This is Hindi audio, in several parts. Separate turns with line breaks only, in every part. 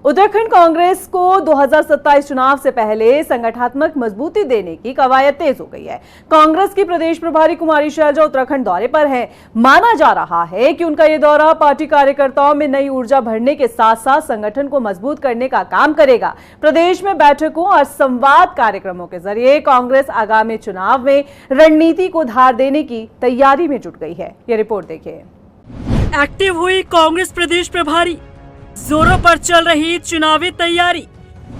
उत्तराखंड कांग्रेस को 2027 चुनाव से पहले संगठनात्मक मजबूती देने की कवायद तेज हो गई है। कांग्रेस की प्रदेश प्रभारी कुमारी शैलजा उत्तराखंड दौरे पर हैं। माना जा रहा है कि उनका ये दौरा पार्टी कार्यकर्ताओं में नई ऊर्जा भरने के साथ साथ संगठन को मजबूत करने का काम करेगा। प्रदेश में बैठकों और संवाद कार्यक्रमों के जरिए कांग्रेस आगामी चुनाव में रणनीति को धार देने की तैयारी में जुट गई है। ये रिपोर्ट देखिए।
एक्टिव हुई कांग्रेस प्रदेश प्रभारी, जोरों पर चल रही चुनावी तैयारी।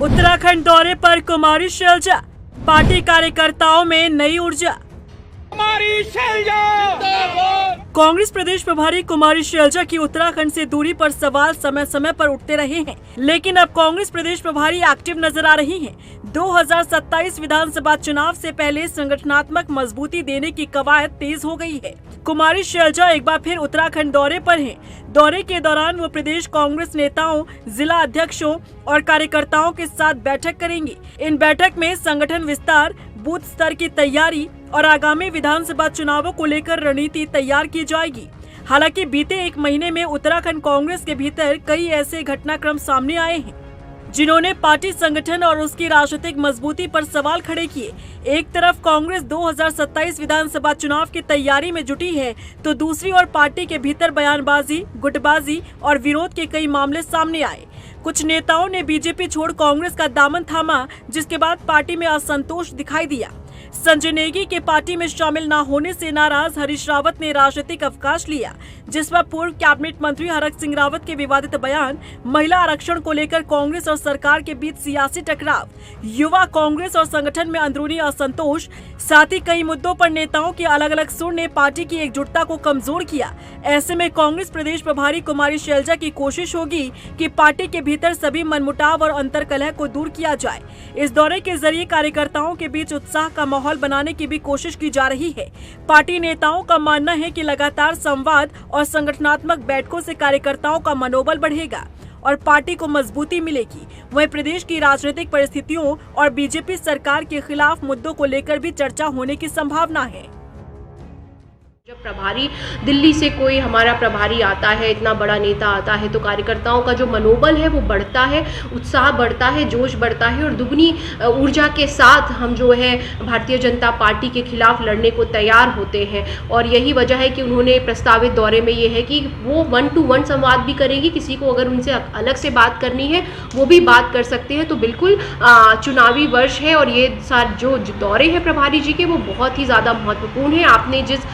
उत्तराखंड दौरे पर कुमारी शैलजा, पार्टी कार्यकर्ताओं में नई ऊर्जा।
कुमारी शैलजा
कांग्रेस प्रदेश प्रभारी कुमारी शैलजा की उत्तराखंड से दूरी पर सवाल समय समय पर उठते रहे हैं, लेकिन अब कांग्रेस प्रदेश प्रभारी एक्टिव नजर आ रही हैं। 2027 विधानसभा चुनाव से पहले संगठनात्मक मजबूती देने की कवायद तेज हो गई है। कुमारी शैलजा एक बार फिर उत्तराखंड दौरे पर हैं। दौरे के दौरान वो प्रदेश कांग्रेस नेताओं, जिला अध्यक्षों और कार्यकर्ताओं के साथ बैठक करेंगी। इन बैठक में संगठन विस्तार, बूथ स्तर की तैयारी और आगामी विधानसभा चुनावों को लेकर रणनीति तैयार की जाएगी। हालांकि बीते एक महीने में उत्तराखंड कांग्रेस के भीतर कई ऐसे घटनाक्रम सामने आए हैं जिन्होंने पार्टी संगठन और उसकी राजनीतिक मजबूती पर सवाल खड़े किए। एक तरफ कांग्रेस 2027 विधानसभा चुनाव की तैयारी में जुटी है, तो दूसरी ओर पार्टी के भीतर बयानबाजी, गुटबाजी और विरोध के कई मामले सामने आए। कुछ नेताओं ने बीजेपी छोड़ कांग्रेस का दामन थामा, जिसके बाद पार्टी में असंतोष दिखाई दिया। संजय नेगी के पार्टी में शामिल न होने से नाराज हरीश रावत ने राजनीतिक अवकाश लिया, जिस पर पूर्व कैबिनेट मंत्री हरक सिंह रावत के विवादित बयान, महिला आरक्षण को लेकर कांग्रेस और सरकार के बीच सियासी टकराव, युवा कांग्रेस और संगठन में अंदरूनी असंतोष, साथ ही कई मुद्दों पर नेताओं की अलग अलग सुर ने पार्टी की एकजुटता को कमजोर किया। ऐसे में कांग्रेस प्रदेश प्रभारी कुमारी शैलजा की कोशिश होगी कि पार्टी के भीतर सभी मनमुटाव और अंतर्कलह को दूर किया जाए। इस दौरे के जरिए कार्यकर्ताओं के बीच उत्साह का माहौल बनाने की भी कोशिश की जा रही है। पार्टी नेताओं का मानना है कि लगातार संवाद और संगठनात्मक बैठकों से कार्यकर्ताओं का मनोबल बढ़ेगा और पार्टी को मजबूती मिलेगी। वहीं प्रदेश की राजनीतिक परिस्थितियों और बीजेपी सरकार के खिलाफ मुद्दों को लेकर भी चर्चा होने की संभावना है।
जब प्रभारी दिल्ली से कोई हमारा प्रभारी आता है, इतना बड़ा नेता आता है, तो कार्यकर्ताओं का जो मनोबल है वो बढ़ता है, उत्साह बढ़ता है, जोश बढ़ता है और दुगनी ऊर्जा के साथ हम जो है भारतीय जनता पार्टी के खिलाफ लड़ने को तैयार होते हैं। और यही वजह है कि उन्होंने प्रस्तावित दौरे में ये है कि वो 1-to-1 संवाद भी करेंगी। किसी को अगर उनसे अलग से बात करनी है वो भी बात कर सकते हैं। तो बिल्कुल चुनावी वर्ष है और ये जो दौरे हैं प्रभारी जी के वो बहुत ही ज़्यादा महत्वपूर्ण है। आपने जिस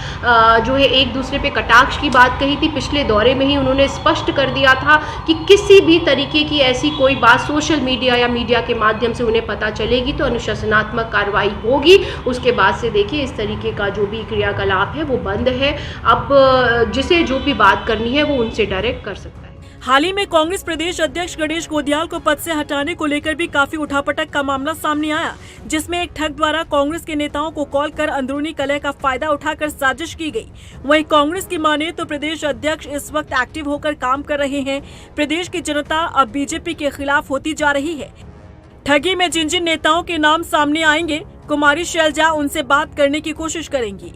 जो है एक दूसरे पे कटाक्ष की बात कही थी, पिछले दौरे में ही उन्होंने स्पष्ट कर दिया था कि किसी भी तरीके की ऐसी कोई बात सोशल मीडिया या मीडिया के माध्यम से उन्हें पता चलेगी तो अनुशासनात्मक कार्रवाई होगी। उसके बाद से देखिए इस तरीके का जो भी क्रियाकलाप है वो बंद है। अब जिसे जो भी बात करनी है वो उनसे डायरेक्ट कर सकता है।
हाल ही में कांग्रेस प्रदेश अध्यक्ष गणेश गोदियाल को पद से हटाने को लेकर भी काफी उठापटक का मामला सामने आया, जिसमें एक ठग द्वारा कांग्रेस के नेताओं को कॉल कर अंदरूनी कलह का फायदा उठाकर साजिश की गई। वहीं कांग्रेस की माने तो प्रदेश अध्यक्ष इस वक्त एक्टिव होकर काम कर रहे हैं। प्रदेश की जनता अब बीजेपी के खिलाफ होती जा रही है। ठगी में जिन जिन नेताओं के नाम सामने आएंगे, कुमारी शैलजा उनसे बात करने की कोशिश करेंगी।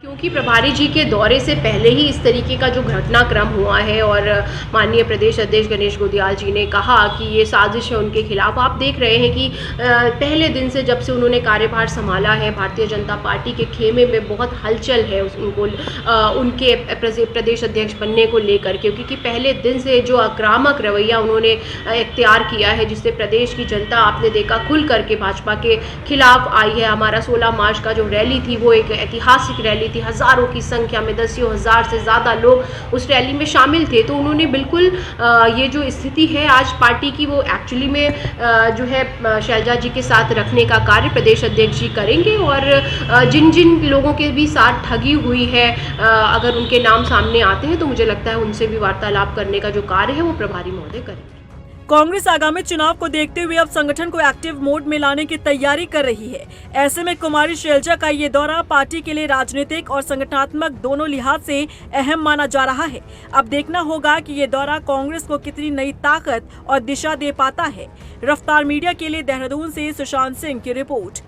क्योंकि प्रभारी जी के दौरे से पहले ही इस तरीके का जो घटनाक्रम हुआ है और माननीय प्रदेश अध्यक्ष गणेश गोदियाल जी ने कहा कि ये साजिश है उनके खिलाफ। आप देख रहे हैं कि पहले दिन से जब से उन्होंने कार्यभार संभाला है, भारतीय जनता पार्टी के खेमे में बहुत हलचल है उनको उनके प्रदेश अध्यक्ष बनने को लेकर, क्योंकि पहले दिन से जो आक्रामक रवैया उन्होंने इख्तियार किया है, जिससे प्रदेश की जनता आपने देखा खुल करके भाजपा के खिलाफ आई है। हमारा 16 मार्च का जो रैली थी वो एक ऐतिहासिक रैली थी, हजारों की संख्या में 10,000 से ज़्यादा लोग उस रैली में शामिल थे। तो उन्होंने बिल्कुल ये जो स्थिति है आज पार्टी की वो एक्चुअली में जो है शैलजा जी के साथ रखने का कार्य प्रदेश अध्यक्ष जी करेंगे। और जिन जिन लोगों के भी साथ ठगी हुई है, अगर उनके नाम सामने आते हैं तो मुझे लगता है उनसे भी वार्तालाप करने का जो कार्य है वो प्रभारी महोदय करेंगे।
कांग्रेस आगामी चुनाव को देखते हुए अब संगठन को एक्टिव मोड में लाने की तैयारी कर रही है। ऐसे में कुमारी शैलजा का ये दौरा पार्टी के लिए राजनीतिक और संगठनात्मक दोनों लिहाज से अहम माना जा रहा है। अब देखना होगा कि ये दौरा कांग्रेस को कितनी नई ताकत और दिशा दे पाता है। रफ्तार मीडिया के लिए देहरादून से सुशांत सिंह की रिपोर्ट।